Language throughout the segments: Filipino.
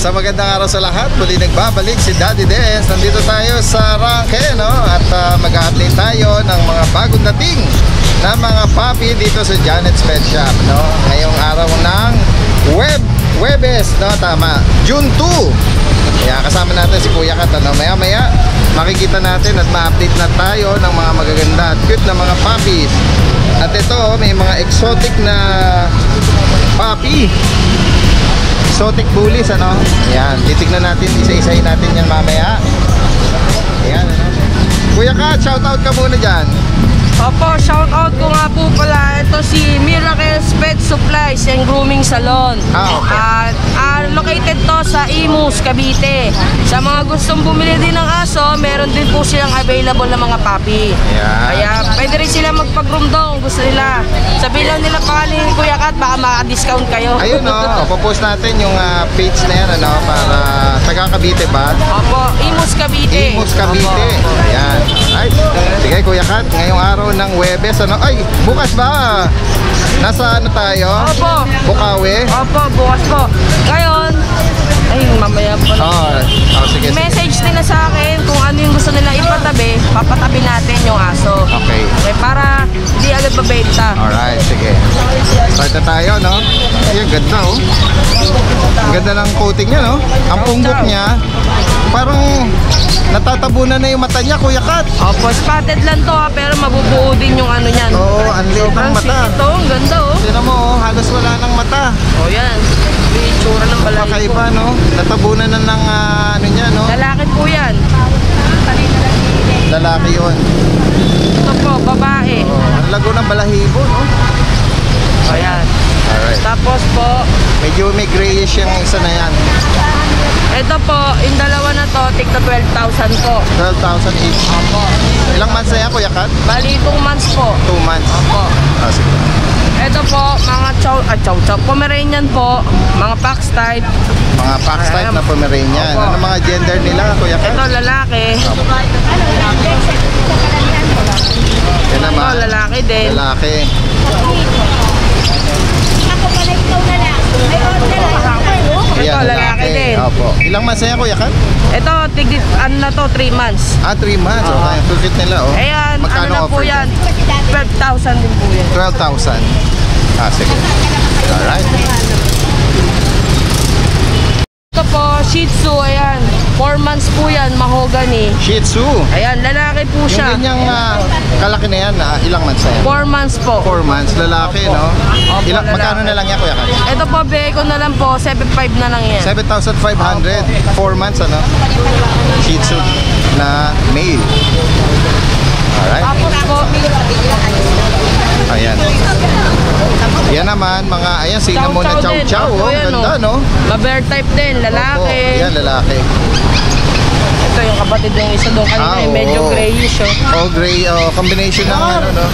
Sa magandang araw sa lahat, muli nagbabalik si Daddy Des. Nandito tayo sa Rangke, no? At mag-update tayo ng mga bagong dating na mga puppy dito sa Janet's Pet Shop, no? Ngayong araw ng Huwebes, no? Tama, June 2. Kaya kasama natin si Kuya Kat, no? Maya-maya makikita natin at ma-update na tayo ng mga magaganda at cute na mga puppies. At ito, may mga exotic na puppy, exotic bullies, ano? Ayan, titignan natin, isa-isahin natin yan mamaya. Ayan, ano? Kuya Kat, shoutout ka muna dyan. Opo, shoutout ko nga po pala. Ito si Miracle's Pet Supplies and Grooming Salon. Okay. Located to sa Imus, Cavite. Sa mga gustong bumili din ng aso, meron din po silang available na mga puppy. Kaya pwede rin sila magpag-groom daw kung gusto nila. Sabihin lang nila pangalan ni Kuya Kat, baka maka-discount kayo. Ayun, no? Popost natin yung page na yan, ano? Para taga Cavite ba? Opo, Imus, Cavite. Imus, Cavite. Ayan. Ay, sige Kuya Kat, ngayong araw ng Huwebes, ano? Ay, bukas ba? Nasa ano tayo? Opo. Bukawi? Opo, bukas po. Ngayon, ay mamaya po. Sige, Message nila sa akin kung ano yung gusto nila ipatabi, papatabi natin yung aso. Okay. Okay, para di agad mabenta. Alright, sige. Start na tayo, no? Ay, ang ganda, oh. Ang ganda ng coating niya, no? Ang punggok niya, parang natatabunan na yung mata niya, Kuya Kat. Opo, spotted lang to ha, pero mabubuo din yung ano niyan. Oo, ang liit ng mata. Ito, ang ganda oh. Tignan mo, oh, halos wala ng mata. Oh, yan. Yung itsura ng balay ko. Kakaiba, no? Natabunan na ng ano niya, no? Lalaki po yan. Lalaki yun. Ito po, babae. Oh, ang lago ng balahibo, no? Ayan. Alright. Tapos po, medyo may grayish yung isa na yan. ito po, yung dalawa na to, tigta 12,000 po. 12,000 each. Opo. Ilang months na yan, Kuya Kat? Bali, 2 months po. 2 months. Opo. Sige. Ito po, mga chow, Pomeranian po, mga Fox type. Mga Fox type na Pomeranian. Opo. Ano mga gender nila, Kuya Kat? Ito, lalaki. Yan naman. Ito, lalaki din. Lalaki. Ako pala ikaw na lang. May order ako. Ito, lalaki din. Opo. Ilang months na yan, Kuya Kat? Ito, ano na to, 3 months. 3 months. Okay, fulfit nila, oh. Ayan, Magkano ano na po offer yan? dyan? 12,000 din po yan. 12,000. Sige. Alright. Ito po, Shih Tzu, ayan. 4 months po yan, mahogany. Shih Tzu. Ayan, lalaki po siya. Yung ganyang kalaki na yan, ilang months na yan? 4 months po. 4 months. Lalaki, Opo. no? Opo, lalaki. Magkano na lang yan, Kuya Kat? Ito po, bigay ko na lang po, 7,500 na lang yan. 7,500. 4 months, ano? Shih Tzu na male. Alright. Tapos po, Ayan. Yan naman, mga, ayan, cinnamon na chow din. chow. Opo, Oh, yan, ganda, no? Ma-bear type din, lalaki. Opo, yan, lalaki. Ito yung kapatid ng isa doon kanina, medyo oo. grayish oh. Oh, gray, combination ng ano, no?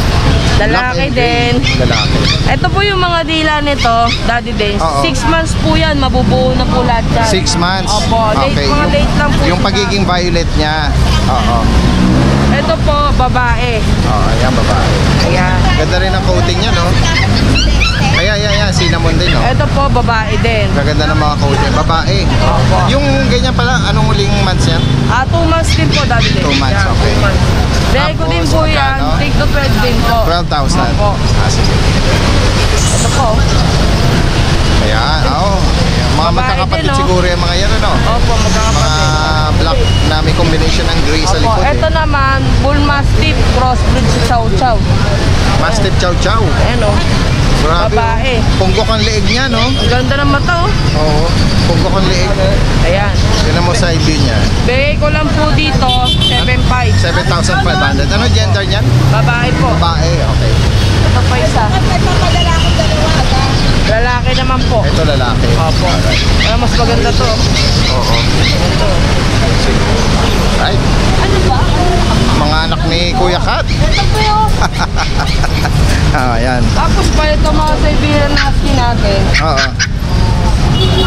Lalaki Black and gray. din. Lalaki. Ito po yung mga dila nito, Daddy Dance. Oo. 6 months po yan, mabubuo na po lahat yan. 6 months. Opo, late, Okay. mga late lang po Yung sila. pagiging violet niya. Oo. Ito po, babae. Oo, ayan, babae. Ayan. Ganda rin ang coating niya, no? Ayan, cinnamon din, no? Ito po, babae din. Gaganda ng mga coating. Babae. Opo. Yung ganyan pala, anong huling months yan? 2 months din po, Daddy Dance. 2 months, Yan, okay. 2 months. Bigay ko din Tapos, po yan, magkano? take to 12 din po. 12,000. Opo. Sige. Ito po. Ayan, oo. Mga Babae magkakapatid din, no? siguro yung mga yan, ano? Opo, Mga magkakapatid. black na may combination ng gray sa Opo, likod. ito naman, Bull Mastiff, crossbreed sa Chow Chow. Mastiff chow chow. Ayan o. Grabe. Babae. Punggok ang leeg niya, no? Ang ganda ng mata oh. Oo. Punggok ang leeg. Ayan. Tignan mo side view niya. Bigay ko lang po dito, 7,500. 7,500. Ano gender niyan? Babae po. Babae, okay. Ito pa isa. Lalaki naman po. Ito lalaki. Opo. Kaya mas maganda to. Oo. Ito. Right. Ano ba? Mga anak ni Kuya Kat. Ito po yun. Ayan. Tapos pa ito mga Siberian Husky natin. Oo.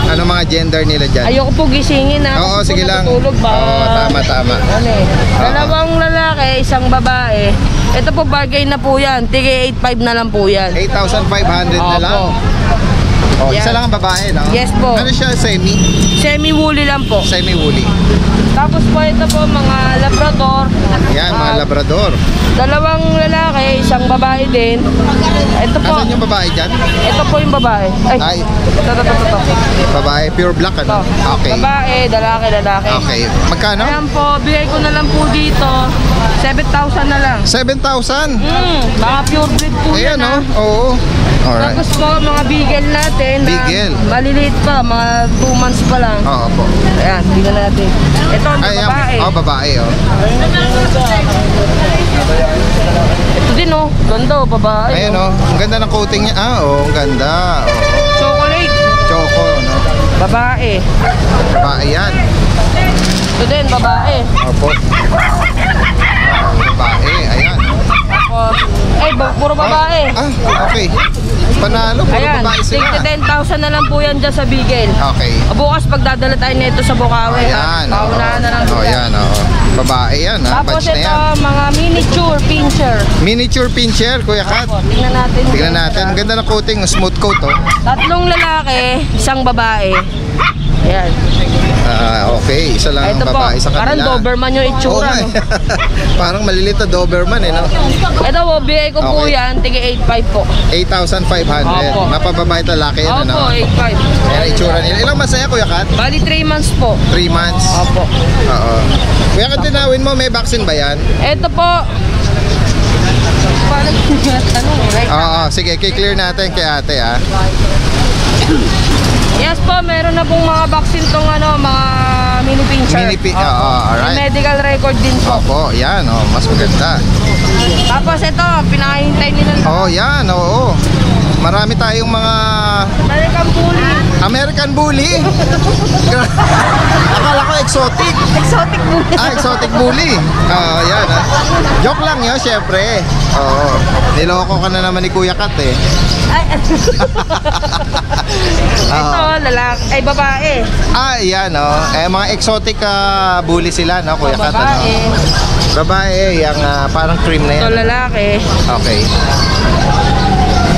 Ano mga gender nila dyan? Ayoko po gisingin ha. Oo, Kasi sige po lang. natutulog ba? Oo, tama. Ano eh. Dalawang lalaki, isang babae. Ito po bargain na po yan. Tige 8,500 na lang po yan. 8,500 na lang. Opo. Oh, Yan. isa lang ang babae, no? Yes po. Ano siya, Semi-woolly lang po. semi-woolly. Tapos po ito po mga Labrador. Yan, mga Ah, Labrador. Dalawang lalaki, isang babae din. Ito po. Asan yung babae dyan? Ito po yung babae. Ay. Ay, Ito. babae, pure black, Ito. ano? Okay. Babae, lalaki. Okay. Magkano? Ayan po, bigay ko na lang po dito. 7,000 na lang. 7,000. Mga pure breed po Ayan, yan no? ah. Oo. Alright. Tapos po, mga beagle natin. na Beagle. Maliliit pa, mga 2 months pa lang. Oo po. Ayan, tingnan natin. Ito ang Ayan. babae. Oh, babae, oh. Ito din oh, ganda oh, babae. Ayan, oh. Ang ganda ng coating niya. Ah, oh, ang ganda. Oh. Chocolate. Choco, no? Babae. Babae yan. Ito din, babae. Opo. Babae, ayan. Tapos, puro babae. Ah, okay. Panalo, puro Ayan, babae sila. 10,000 na lang po yan dyan sa Beagle. Okay. Bukas pagdadala tayo nito sa Bukawi. Ayan, ha? Paunahan na lang oh, sila. yan, oh. Babae yan, ha? Tapos Batch na ito, yan. mga miniature pincher. Miniature pincher, Kuya Kat. Opo, tingnan natin. Tingnan natin. Ang ganda ng coating, smooth coat, oh. 3 lalaki, isang babae. Ayan. Ah, okay. Isa lang ang Ito po, babae sa kanila. parang Doberman yung Oo itsura. nga, No? Parang malilit na Doberman, eh, no? Ito po, bigay ko po Okay. yan, tige 8,500 po. 8,500. Opo. Mapababae at lalaki yan, Opo, ano? 8,500. Ayan ang itsura nila. Ilang masaya, Kuya Kat? Bali 3 months po. 3 months. Opo. Oo. Kuya Kat, tinawin mo, may vaccine ba yan? Ito po. Paano yung tanong? Right? Oo, sige, clear natin kay ate, ah. Yes po, meron na pong mga vaccine tong mga mini pincher. Oo, Opo. alright. May medical record din po. Opo, yan, oh, mas maganda. Tapos ito, pinahintay nila. Oh, yan, oo. Marami tayong mga American Bully. American Bully. Akala ko exotic. Exotic Bully. Ah, exotic bully. Oo, yan, ah. Joke lang yun, syempre. Oo. Niloko ka na naman ni Kuya Kat, eh. Ay, ito, Oo. lalaki. Ay, babae. Ah, yan, oh. Mga exotic bully sila, no, Kuya Kat, ano? Babae. Babae, yung parang cream na Ito, yan. lalaki. Okay.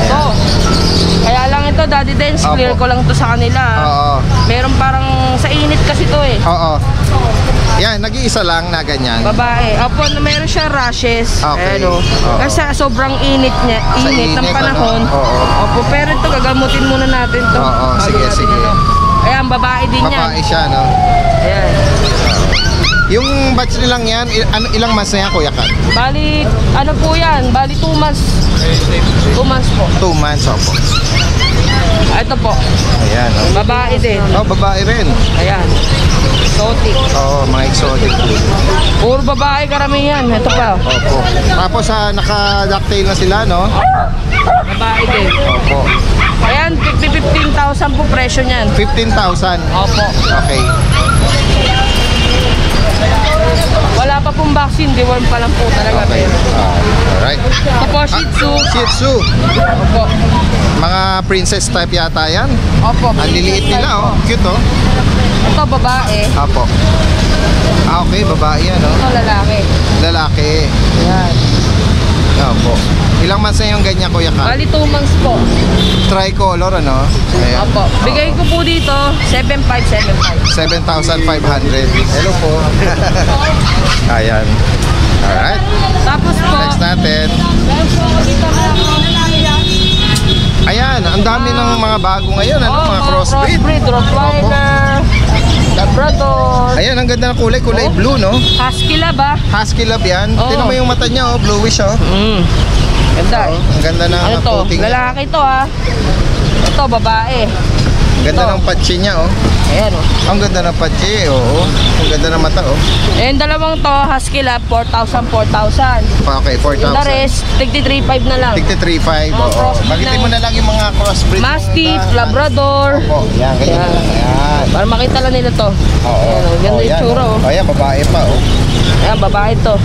Ito. Kaya lang ito, Daddy Dance, Opo. clear ko lang to sa kanila. Oo. Meron parang sa init kasi to eh. Oo. Yan, nag-iisa lang na ganyan. Babae. Opo, meron siya rashes. Okay. Ayan, oh. Oo. Kasi sobrang init niya, Sa init ng init, panahon. ano? Oo. Opo, pero ito gagamutin muna natin to. Oo, Bago sige, natin sige. Ayan, babae din Babae yan. siya, no? Ayan. Yung batch nilang yan, ilang months na yan, Kuya Kat? Bali, ano po yan? Bali 2 months. 2 months po. 2 months, opo. Ito po, Ayan, oh. babae din. Oh, babae rin. Ayan. Exotic. Oo, mga exotic food. Puro babae karamihan. Ito pa. Opo. Tapos, naka-ducktail na sila, no? Babae din. Opo. Ayan, 15,000 po presyo niyan. 15,000. Opo. Okay. Wala pa pong vaccine, deworm pa lang po talaga. Okay. Pero. Alright. Ito po, Shih Tzu. Shih Tzu. Opo. Mga princess type yata yan. Opo. Ang liliit nila, oh. Cute, oh. Ito, babae. Opo. Ah, okay. Babae yan, oh. Ito, lalaki. Lalaki. Ayan. Opo. Ilang months na yung ganyan, Kuya Kat? Bali 2 months po. Tricolor, ano? Ayan. Opo. Bigay ko po dito, 7,575. 7,500. Hello po. Ayan. Alright. Tapos po, Next natin. meron po ako dito Ayan, ang dami ng mga bago ngayon, ano? Mga crossbreed. Rottweiler, Labrador, Ayan, ang ganda ng kulay. Kulay blue, no? Husky Lab ah. Husky Lab yan. Oo. Tingnan mo yung mata niya, oh. Bluish, oh. Ganda. Ang ganda ng Ano to? coating niya. Lalaki to ah. Ito, babae. Ang ganda Ito. ng patsi niya, oh. Ayan oh. Ang ganda ng patsi, oo. Ang ganda ng mata, oh. Yung dalawang to, Husky Lab, 4,000, 4,000. Okay, Yung the 4,000. rest, 3,500 na lang. Tigti 3,500, Mga oo. crossbreed Bagitin na. mo na lang yung mga crossbreed. Mastiff, Labrador. Opo, yan, ganyan. Ayan. Ayan. Para makita lang nila to. Oo. Ayan, oh, ganda yung yan, tsura oh. Ayan, babae pa, oh. Ayan, babae to.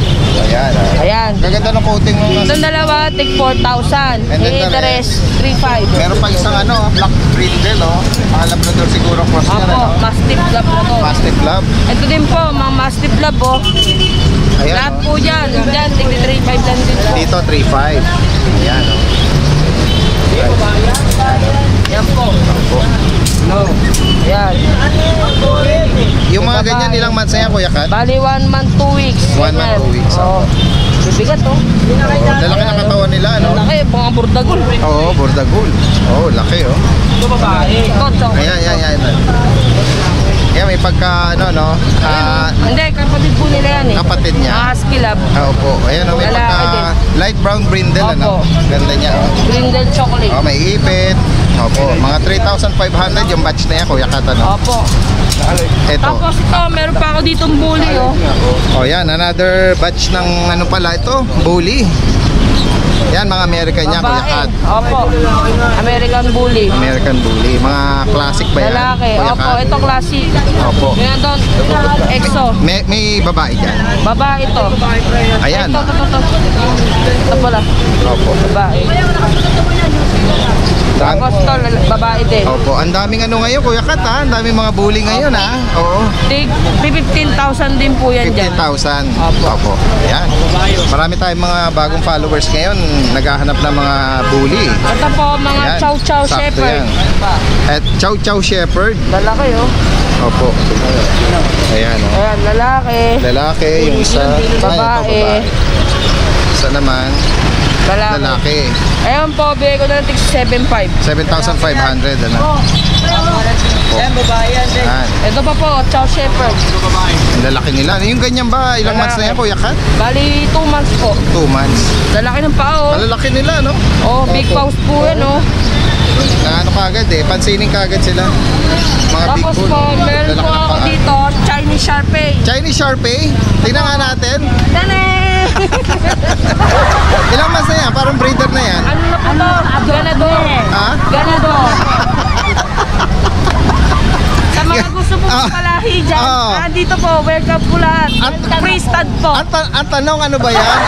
Ayan, ah. Ayan. Gaganda ng coating mo. Itong dalawa, tig 4,000. And then Eh, the the rest, 3,500. Meron pa isang black brindle, oh. Mga Labrador siguro cross niya, Apo, ano? Mastiff Labrador. Mastiff Lab. Ito din po, mga Mastiff Lab oh. Ayan, Lahat oh. po dyan. Dyan, tig 3,500 lang din po. Dito, 3,500. Ayan, oh. Yan po. Ayan. Yung mga ganyan, ilang months na yan, Kuya Kat? Bali 1 month, 2 weeks. 1 month, 2 weeks. Oo. Bibigat oh. Lalaki ng katawan nila, no? Laki, mga burdagol. Oo, bordagul. Oo, laki, oh. Ito babae. Ito. Ayan. Yan, may pagka, ano, no? Hindi, kapatid po nila yan eh. Kapatid niya. Mga husky lab. Opo. Ayan, oh, may Lalaki pagka din. light brown brindle, ano? Opo. Ganda niya, oh. Brindle chocolate. Oh, may ipit. Opo, mga 3,500 yung batch na yan, Kuya Kat, ano? Opo. Ito. Tapos ito, meron pa ako ditong bully oh. Oh, yan, another batch ng ano pala ito, bully. Yan, mga American niya, Kuya Kat. Opo. American bully. American bully. Mga classic ba yan? Lalaki. Kuya Opo, Kat? ito classic. Opo. Yan doon. EXO. May babae dyan. Babae ito. Ayan. Ito. Ito pala. Opo. Babae. Tapos ito, babae din. Opo. Ang daming ano ngayon, Kuya Kat, ha? Ang daming mga bully ngayon, ha? Oo. Tig, 15,000 din po yan dyan. 15,000. Opo. Opo. Ayan. Marami tayong mga bagong followers ngayon. Naghahanap ng mga bully. Ito po, mga Ayan. chow chow Sakto shepherd. yan. At Chow Chow Shepherd. Lalaki oh. Opo. Ayan, oh. Ayan, lalaki. Lalaki, yung isa. Babae. Isa naman, lalaki. Ayan po, bigay ko na ng tig 7,500. 7,500, ano? Ayan, babae yan din. Ayan. Ito pa po, chow shepherd. Ang lalaki nila. Yung ganyan ba? Ilang months na yan, Kuya Kat? Bali, 2 months po. 2 months. Lalaki ng paa oh. Malalaki nila, no? Oh, big Opo. paws po yan oh. Na ano kagad eh. Pansinin kagad sila. Mga big Tapos bull. po, meron Lalaki po ng ako paa. dito, Chinese Sharpei. Chinese Sharpei. Tingnan nga natin. Tane! Ilang months na yan? Parang breeder na yan. Ano na po to? Ganador. Ha? Ganador. Sa mga gusto po Ah. palahi dyan, Ah. nandito po, welcome po lahat. Free stud po. Ang tanong, ano ba yan?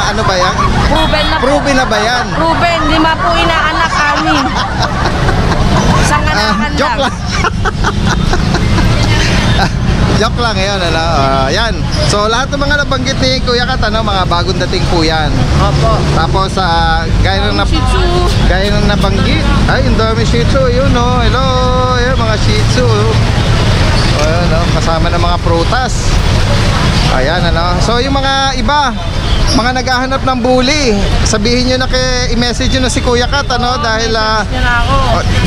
Ano ba yan? Proven na po. Proven na ba yan? Proven, 5 po inaanak, 6. Isang anakan Joke lang. Joke lang yan, ano? Yan. So, lahat ng mga nabanggit ni Kuya Kat, ano, mga bagong dating po yan. Opo. Tapos, gaya ng Shih Tzu. gaya ng nabanggit. Ay, yung dami Shih Tzu. Yun, oh. Hello. Ayan, mga Shih Tzu. Ayan, oh. Kasama ng mga prutas. Ayan, ano. So, yung mga iba, mga naghahanap ng bully, sabihin nyo na i-message nyo na si Kuya Kat, ano, dahil Yan na ako.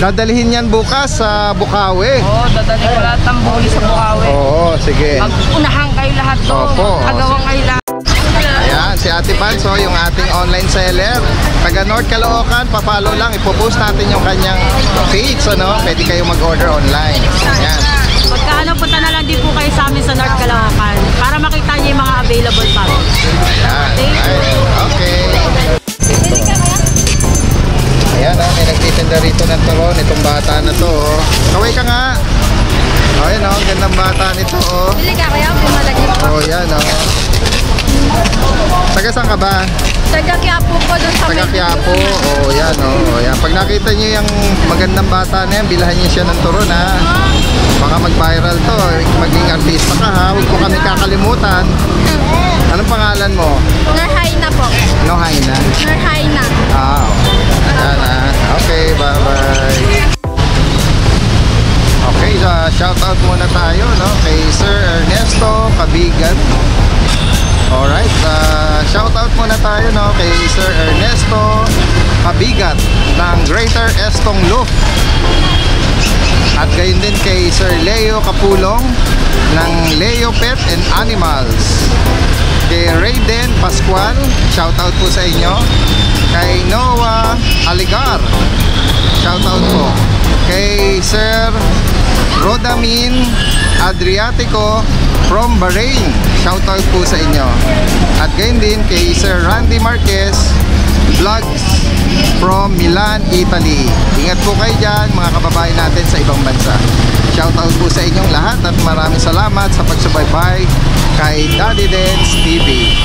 dadalhin yan bukas sa Bukawi. Oo, dadali ko lahat ng bully sa Bukawi. Oo, sige. Mag-unahan kayo lahat doon. Opo. Agawang kayo lahat. Ayan, si Ate Panso, yung ating online seller. Taga North Caloocan, papalo lang. Ipopost natin yung kanyang page, ano? Pwede kayo mag-order online. Ayan. Pagkaano, punta na lang din po kayo sa amin sa North Caloocan para makita niyo yung mga available pa. Ayan. Ayan. Okay. Ayan, may nagtitinda rito ng turon. Itong bata na to, oh. Kaway ka nga. Oh, ayan, oh. Ang gandang bata nito, oh. Pili ka kaya, pumalagay po. Oh, yan, oh. Taga saan ka ba? Taga Quiapo po doon sa Taga Quiapo. Oh, yan, oh. Yan. Pag nakita niyo yung magandang bata na yan, bilhan niyo siya ng turon, ha. Baka mag-viral to. Maging artista ka, ha. Huwag mo kami kakalimutan. Anong pangalan mo? Norhaina po. No, Haina. Norhaina. Ah, yan, ha. Okay, bye-bye. Okay, shoutout muna tayo, no, kay Sir Ernesto Kabigan. Alright, shoutout muna tayo, no, kay Sir Ernesto Kabigat ng Greater Estong Loop. At gayon din kay Sir Leo Kapulong ng Leo Pet and Animals. Kay Rayden Pascual, shoutout po sa inyo. Kay Noah Aligar, shoutout po. Kay Sir Rodamin Adriatico from Bahrain, shoutout po sa inyo. At gayon din kay Sir Randy Marquez Vlogs from Milan, Italy. Ingat po kayo dyan, mga kababayan natin sa ibang bansa. Shoutout po sa inyong lahat at maraming salamat sa pagsubaybay kay Daddy Dance TV.